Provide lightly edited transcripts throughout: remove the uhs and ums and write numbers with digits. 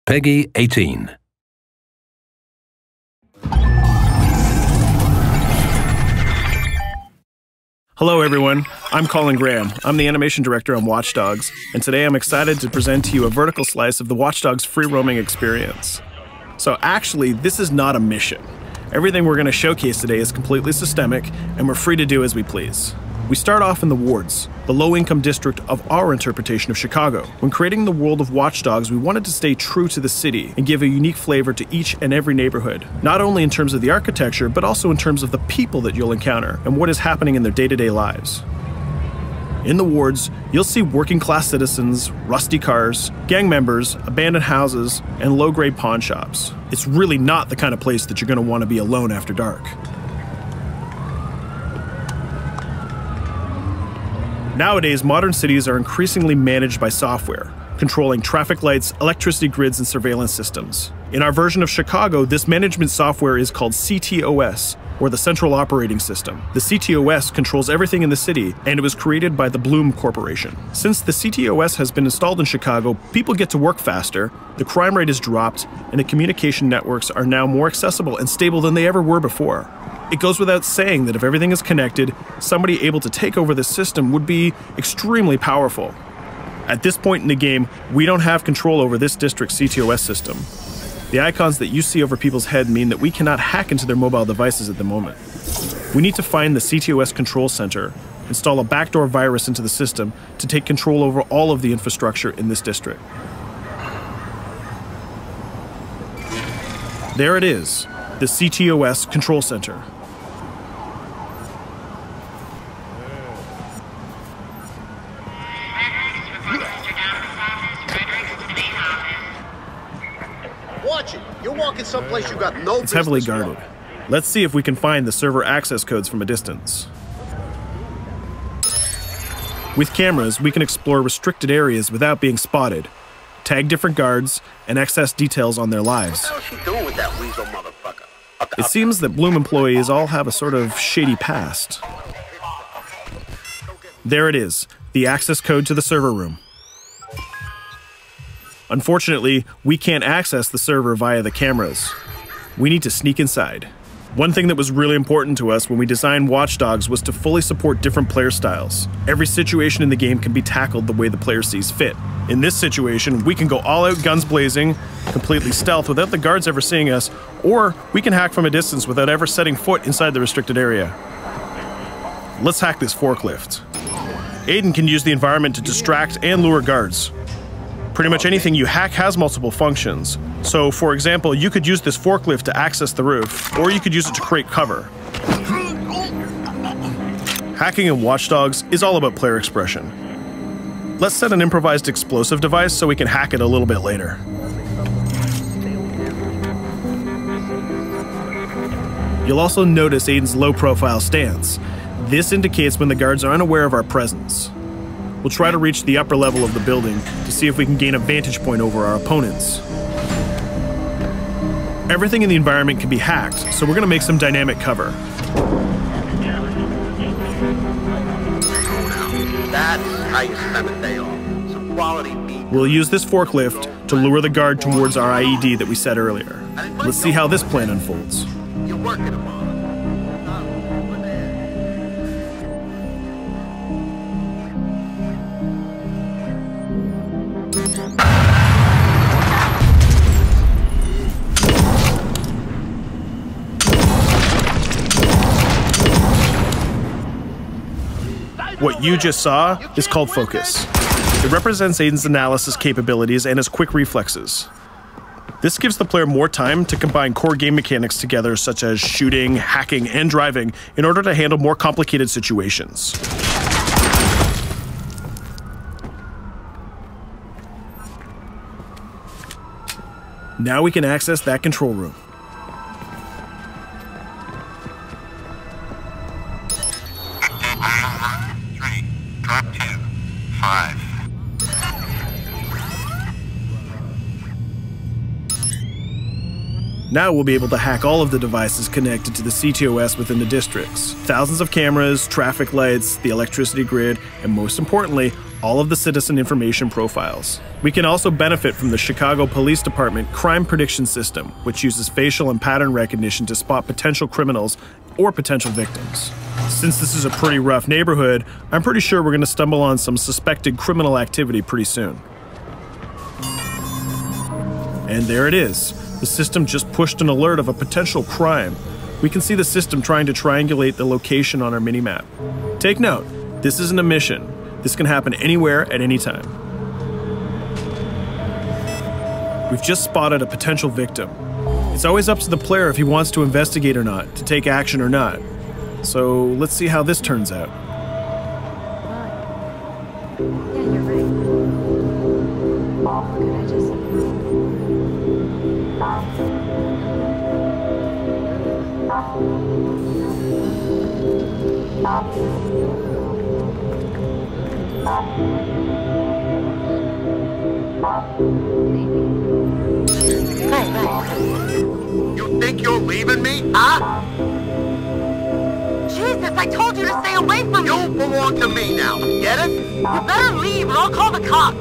Peggy 18. Hello everyone, I'm Colin Graham. I'm the animation director on Watch Dogs, and today I'm excited to present to you a vertical slice of the Watch Dogs free roaming experience. So actually, this is not a mission. Everything we're going to showcase today is completely systemic, and we're free to do as we please. We start off in the wards, the low-income district of our interpretation of Chicago. When creating the world of Watch Dogs, we wanted to stay true to the city and give a unique flavor to each and every neighborhood, not only in terms of the architecture, but also in terms of the people that you'll encounter and what is happening in their day-to-day lives. In the wards, you'll see working-class citizens, rusty cars, gang members, abandoned houses, and low-grade pawn shops. It's really not the kind of place that you're going to want to be alone after dark. Nowadays, modern cities are increasingly managed by software, controlling traffic lights, electricity grids, and surveillance systems. In our version of Chicago, this management software is called CTOS, or the Central Operating System. The CTOS controls everything in the city, and it was created by the Bloom Corporation. Since the CTOS has been installed in Chicago, people get to work faster, the crime rate has dropped, and the communication networks are now more accessible and stable than they ever were before. It goes without saying that if everything is connected, somebody able to take over the system would be extremely powerful. At this point in the game, we don't have control over this district's CTOS system. The icons that you see over people's head mean that we cannot hack into their mobile devices at the moment. We need to find the CTOS control center, install a backdoor virus into the system to take control over all of the infrastructure in this district. There it is, the CTOS control center. Watch it. You're walking someplace you got no business. It's heavily guarded. Let's see if we can find the server access codes from a distance. With cameras, we can explore restricted areas without being spotted, tag different guards, and access details on their lives. What the hell is she doing with that weasel motherfucker? It seems that Bloom employees all have a sort of shady past. There it is, the access code to the server room. Unfortunately, we can't access the server via the cameras. We need to sneak inside. One thing that was really important to us when we designed Watch Dogs was to fully support different player styles. Every situation in the game can be tackled the way the player sees fit. In this situation, we can go all out guns blazing, completely stealth without the guards ever seeing us, or we can hack from a distance without ever setting foot inside the restricted area. Let's hack this forklift. Aiden can use the environment to distract and lure guards. Pretty much anything you hack has multiple functions. So, for example, you could use this forklift to access the roof, or you could use it to create cover. Hacking in Watch Dogs is all about player expression. Let's set an improvised explosive device so we can hack it a little bit later. You'll also notice Aiden's low-profile stance. This indicates when the guards are unaware of our presence. We'll try to reach the upper level of the building to see if we can gain a vantage point over our opponents. Everything in the environment can be hacked, so we're going to make some dynamic cover. That's how you spend a day off. Some quality meat. We'll use this forklift to lure the guard towards our IED that we set earlier. Let's see how this plan unfolds. You're working them on. What you just saw is called focus. It represents Aiden's analysis capabilities and his quick reflexes. This gives the player more time to combine core game mechanics together, such as shooting, hacking, and driving, in order to handle more complicated situations. Now we can access that control room. Drop 2, 5. Now we'll be able to hack all of the devices connected to the CTOS within the districts. Thousands of cameras, traffic lights, the electricity grid, and most importantly, all of the citizen information profiles. We can also benefit from the Chicago Police Department Crime Prediction System, which uses facial and pattern recognition to spot potential criminals or potential victims. Since this is a pretty rough neighborhood, I'm pretty sure we're going to stumble on some suspected criminal activity pretty soon. And there it is. The system just pushed an alert of a potential crime. We can see the system trying to triangulate the location on our minimap. Take note, this isn't a mission. This can happen anywhere at any time. We've just spotted a potential victim. It's always up to the player if he wants to investigate or not, to take action or not. So let's see how this turns out. Yeah, you're right. Could I just... You think you're leaving me? Huh? Jesus, I told you to stay away from me! You belong to me now, get it? You better leave or I'll call the cops!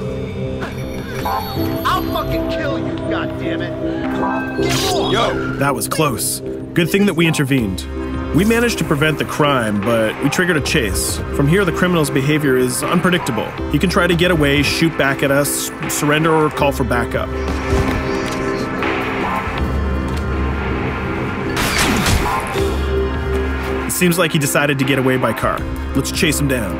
I'll fucking kill you, goddammit! Get off! Yo, that was close. Good thing that we intervened. We managed to prevent the crime, but we triggered a chase. From here, the criminal's behavior is unpredictable. He can try to get away, shoot back at us, surrender, or call for backup. It seems like he decided to get away by car. Let's chase him down.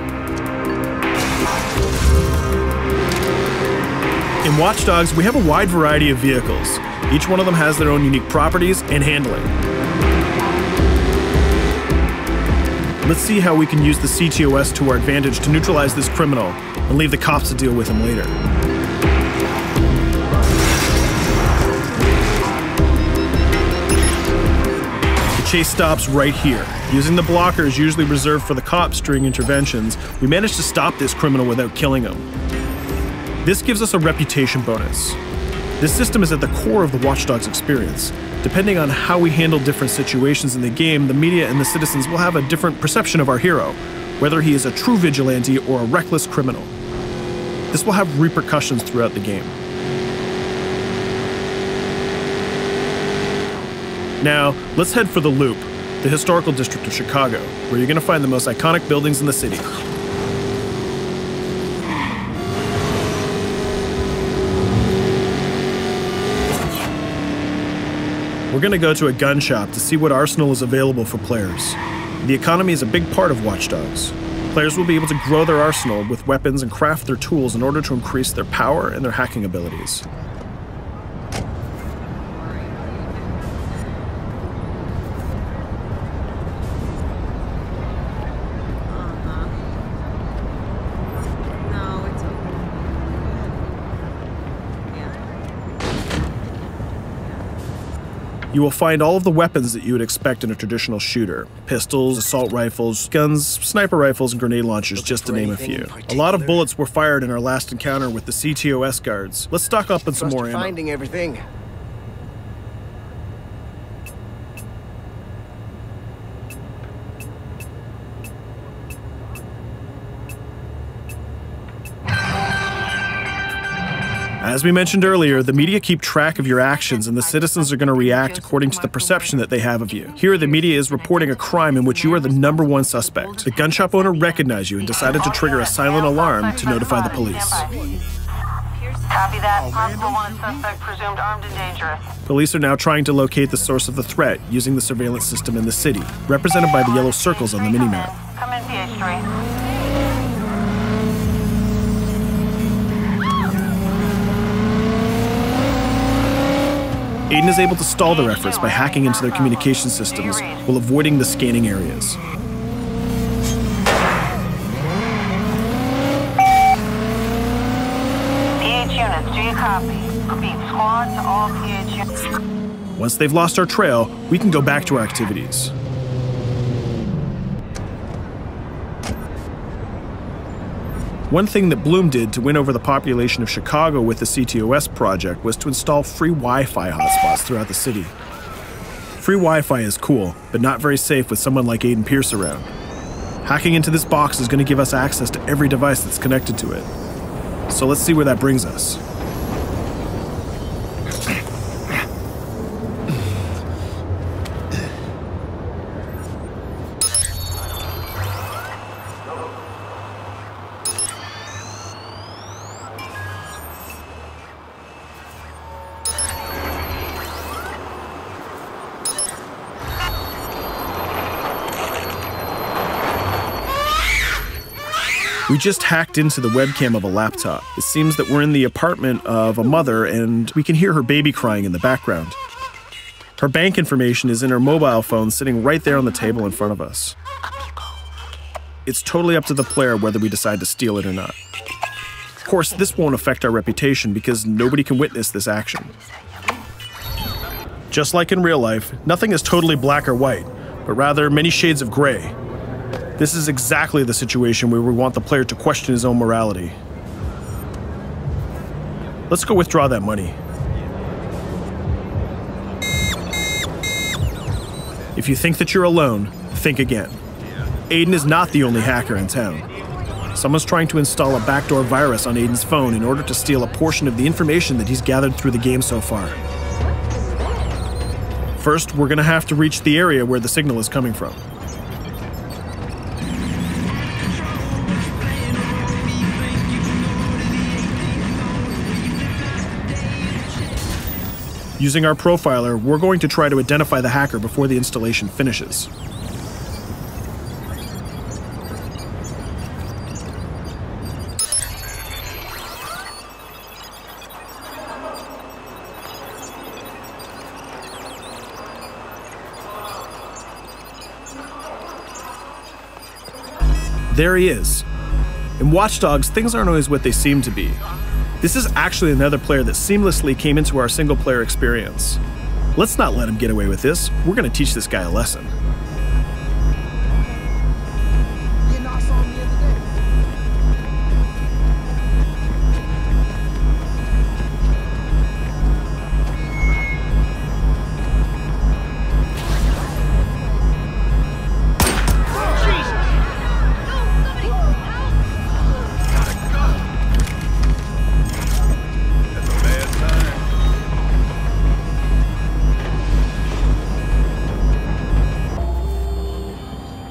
In Watch Dogs, we have a wide variety of vehicles. Each one of them has their own unique properties and handling. Let's see how we can use the CTOS to our advantage to neutralize this criminal and leave the cops to deal with him later. The chase stops right here. Using the blockers usually reserved for the cops during interventions, we managed to stop this criminal without killing him. This gives us a reputation bonus. This system is at the core of the Watch Dogs experience. Depending on how we handle different situations in the game, the media and the citizens will have a different perception of our hero, whether he is a true vigilante or a reckless criminal. This will have repercussions throughout the game. Now, let's head for the Loop, the historical district of Chicago, where you're going to find the most iconic buildings in the city. We're going to go to a gun shop to see what arsenal is available for players. The economy is a big part of Watch Dogs. Players will be able to grow their arsenal with weapons and craft their tools in order to increase their power and their hacking abilities. You will find all of the weapons that you would expect in a traditional shooter. Pistols, assault rifles, guns, sniper rifles, and grenade launchers, just to name a few. A lot of bullets were fired in our last encounter with the CTOS guards. Let's stock up on some more ammo. Finding everything. As we mentioned earlier, the media keep track of your actions and the citizens are going to react according to the perception that they have of you. Here, the media is reporting a crime in which you are the #1 suspect. The gun shop owner recognized you and decided to trigger a silent alarm to notify the police. Copy that. Possible one suspect presumed armed and dangerous. Police are now trying to locate the source of the threat using the surveillance system in the city, represented by the yellow circles on the minimap. Come in, PH3. Aiden is able to stall their efforts by hacking into their communication systems while avoiding the scanning areas. PH units, do you copy? Repeat, squad to all PH units. Once they've lost our trail, we can go back to our activities. One thing that Bloom did to win over the population of Chicago with the CTOS project was to install free Wi-Fi hotspots throughout the city. Free Wi-Fi is cool, but not very safe with someone like Aiden Pierce around. Hacking into this box is going to give us access to every device that's connected to it. So let's see where that brings us. We just hacked into the webcam of a laptop. It seems that we're in the apartment of a mother and we can hear her baby crying in the background. Her bank information is in her mobile phone sitting right there on the table in front of us. It's totally up to the player whether we decide to steal it or not. Of course, this won't affect our reputation because nobody can witness this action. Just like in real life, nothing is totally black or white, but rather many shades of gray. This is exactly the situation where we want the player to question his own morality. Let's go withdraw that money. If you think that you're alone, think again. Aiden is not the only hacker in town. Someone's trying to install a backdoor virus on Aiden's phone in order to steal a portion of the information that he's gathered through the game so far. First, we're gonna have to reach the area where the signal is coming from. Using our profiler, we're going to try to identify the hacker before the installation finishes. There he is. In Watch Dogs, things aren't always what they seem to be. This is actually another player that seamlessly came into our single-player experience. Let's not let him get away with this. We're going to teach this guy a lesson.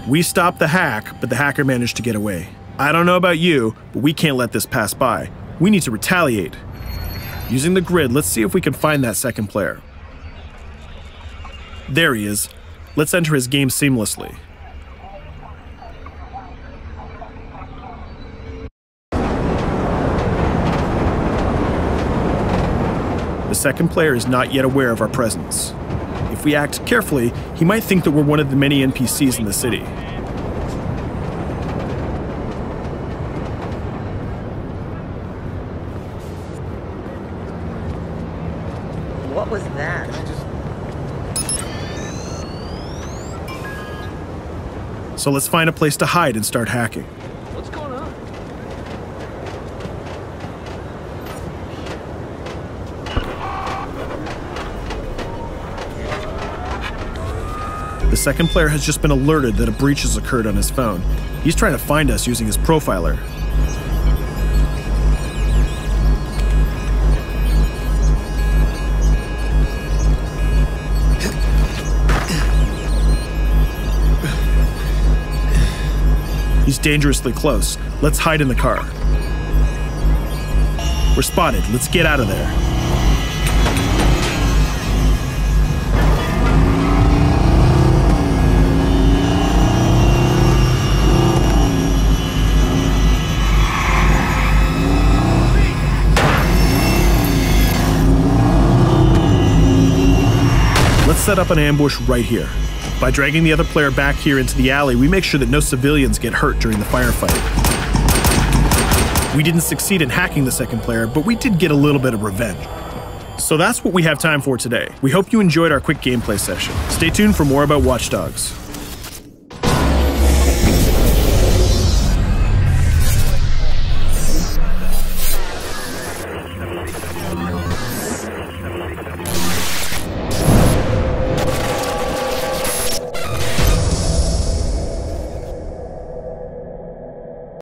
We stopped the hack, but the hacker managed to get away. I don't know about you, but we can't let this pass by. We need to retaliate. Using the grid, let's see if we can find that second player. There he is. Let's enter his game seamlessly. The second player is not yet aware of our presence. If we act carefully, he might think that we're one of the many NPCs in the city. What was that? So let's find a place to hide and start hacking. What's going on? The second player has just been alerted that a breach has occurred on his phone. He's trying to find us using his profiler. He's dangerously close. Let's hide in the car. We're spotted. Let's get out of there. Let's set up an ambush right here. By dragging the other player back here into the alley, we make sure that no civilians get hurt during the firefight. We didn't succeed in hacking the second player, but we did get a little bit of revenge. So that's what we have time for today. We hope you enjoyed our quick gameplay session. Stay tuned for more about Watch Dogs.